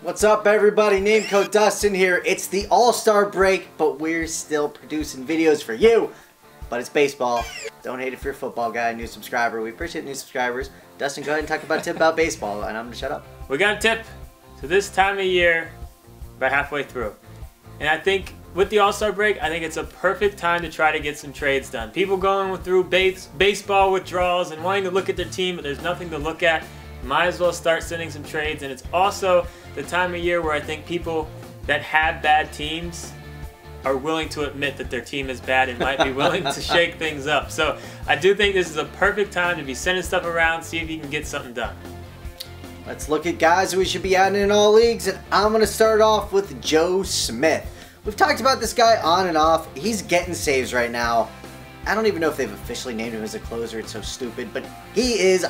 What's up, everybody? Name code Dustin here. It's the All-Star break, but we're still producing videos for you. But it's baseball. Don't hate if you're a football guy, new subscriber. We appreciate new subscribers. Dustin, go ahead and talk about a tip about baseball, and I'm gonna shut up. We got a tip. So this time of year, about halfway through, and I think with the All-Star break, I think it's a perfect time to try to get some trades done. People going through baseball withdrawals and wanting to look at their team, but there's nothing to look at. Might as well start sending some trades, and it's also the time of year where I think people that have bad teams are willing to admit that their team is bad and might be willing to shake things up. So I do think this is a perfect time to be sending stuff around, see if you can get something done. Let's look at guys who we should be adding in all leagues, and I'm going to start off with Joe Smith. We've talked about this guy on and off. He's getting saves right now. I don't even know if they've officially named him as a closer. It's so stupid, but he is.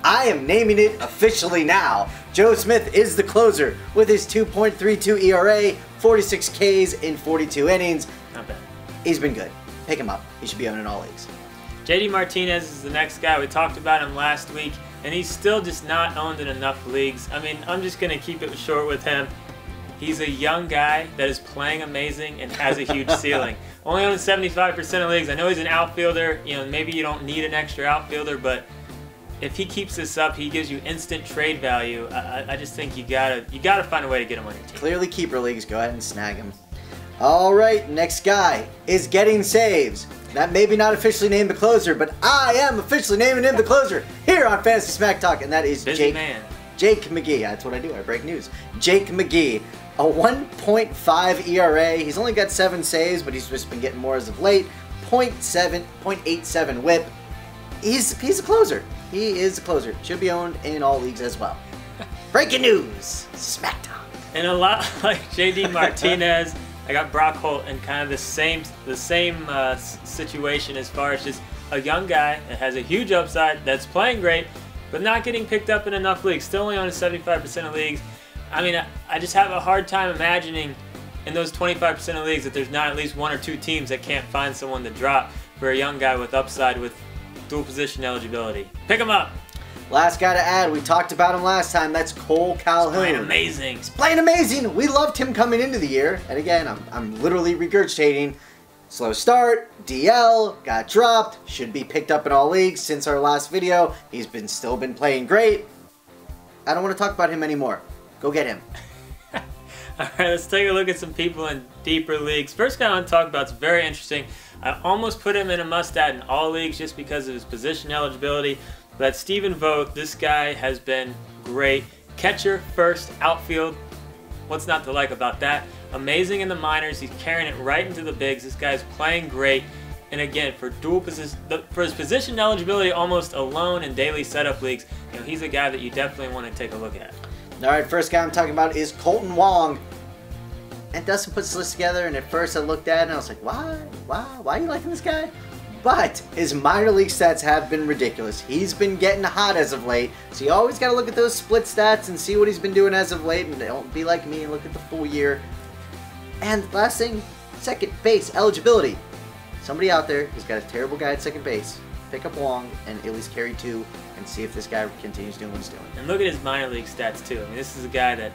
I am naming it officially now. Joe Smith is the closer with his 2.32 ERA, 46 Ks in 42 innings. Not bad. He's been good. Pick him up. He should be owned in all leagues. JD Martinez is the next guy. We talked about him last week, and he's still just not owned in enough leagues. I mean, I'm just going to keep it short with him. He's a young guy that is playing amazing and has a huge ceiling. Only owned 75% of leagues. I know he's an outfielder. You know, maybe you don't need an extra outfielder, but if he keeps this up, he gives you instant trade value. I just think you gotta find a way to get him on your team. Clearly keeper leagues, go ahead and snag him. All right, next guy is getting saves. That may be not officially named the closer, but I am officially naming him the closer here on Fantasy Smack Talk, and that is Jake McGee. That's what I do. I break news. Jake McGee, a 1.5 ERA. He's only got 7 saves, but he's just been getting more as of late. 0.87 WHIP. He's a closer. He is a closer. Should be owned in all leagues as well. Breaking news. Smack Talk. And a lot like JD Martinez, I got Brock Holt in kind of the same situation as far as just a young guy that has a huge upside, that's playing great, but not getting picked up in enough leagues. Still only on 75% of leagues. I mean, I just have a hard time imagining in those 25% of leagues that there's not at least 1 or 2 teams that can't find someone to drop for a young guy with upside with dual position eligibility. Pick him up. Last guy to add, we talked about him last time, that's Cole Calhoun. He's playing amazing. He's playing amazing. We loved him coming into the year. And again, I'm literally regurgitating. Slow start, DL, got dropped, should be picked up in all leagues since our last video. He's still been playing great. I don't want to talk about him anymore. Go get him. Alright, let's take a look at some people in deeper leagues. First guy I want to talk about is very interesting. I almost put him in a must-add in all leagues just because of his position eligibility. But Stephen Vogt, this guy has been great. Catcher, first, outfield. What's not to like about that? Amazing in the minors. He's carrying it right into the bigs. This guy's playing great. And again, for his position eligibility almost alone in daily setup leagues, you know, he's a guy that you definitely want to take a look at. All right, first guy I'm talking about is Colton Wong. And Dustin puts this list together, and at first I looked at it and I was like, why are you liking this guy? But his minor league stats have been ridiculous. He's been getting hot as of late, so you always got to look at those split stats and see what he's been doing as of late, and don't be like me and look at the full year. And last thing, second base eligibility. Somebody out there who's got a terrible guy at second base, pick up Wong and at least carry 2 and see if this guy continues doing what he's doing. And look at his minor league stats too. I mean, this is a guy that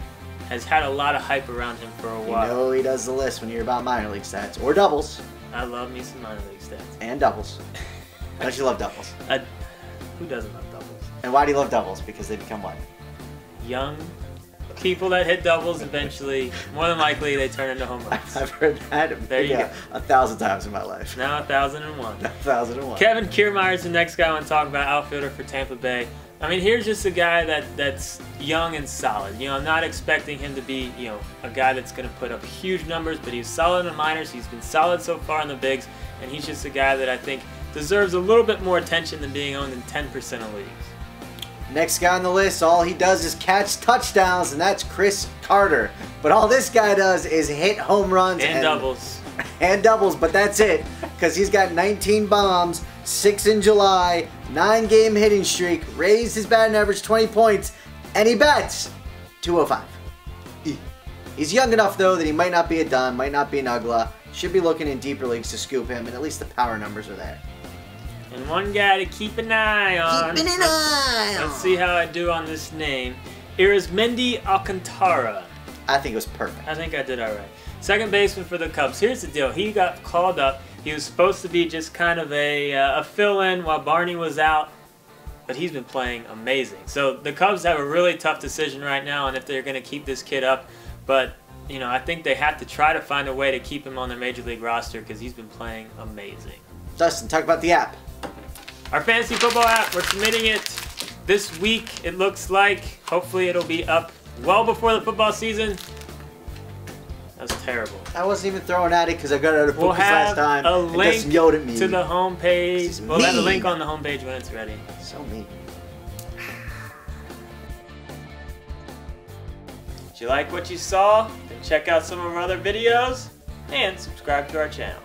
has had a lot of hype around him for a while. You know he does the list when you're about minor league stats. Or doubles. I love me some minor league stats. And doubles. Don't you love doubles? Who doesn't love doubles? And why do you love doubles? Because they become what? Young people that hit doubles eventually, more than likely, they turn into home runs. I've heard that there you go. 1,000 times in my life. Now 1,001. 1,001. Kevin Kiermaier is the next guy I want to talk about, outfielder for Tampa Bay. I mean, here's just a guy that's young and solid. You know, I'm not expecting him to be, you know, a guy that's going to put up huge numbers, but he's solid in the minors. He's been solid so far in the bigs, and he's just a guy that I think deserves a little bit more attention than being owned in 10% of leagues. Next guy on the list, all he does is catch touchdowns, and that's Chris Carter. But all this guy does is hit home runs and doubles. And doubles, but that's it, because he's got 19 bombs, 6 in July, 9-game hitting streak, raised his batting average 20 points, and he bats 205. He's young enough, though, that he might not be a Dunn, might not be an Ugla. Should be looking in deeper leagues to scoop him, and at least the power numbers are there. And one guy to keep an eye on. Keeping an eye on. Let's see how I do on this name. Arizmendi Alcantara. I think it was perfect. I think I did all right. Second baseman for the Cubs. Here's the deal. He got called up. He was supposed to be just kind of a fill-in while Barney was out, but he's been playing amazing. So the Cubs have a really tough decision right now on if they're going to keep this kid up. But, you know, I think they have to try to find a way to keep him on their Major League roster because he's been playing amazing. Dustin, talk about the app. Our fantasy football app, we're submitting it this week, it looks like. Hopefully it'll be up well before the football season. That was terrible. I wasn't even throwing at it because I got out of focus We'll have last time. a link yelled at me. to the homepage. We'll have a mean. link on the homepage when it's ready. So mean. If you like what you saw, then check out some of our other videos and subscribe to our channel.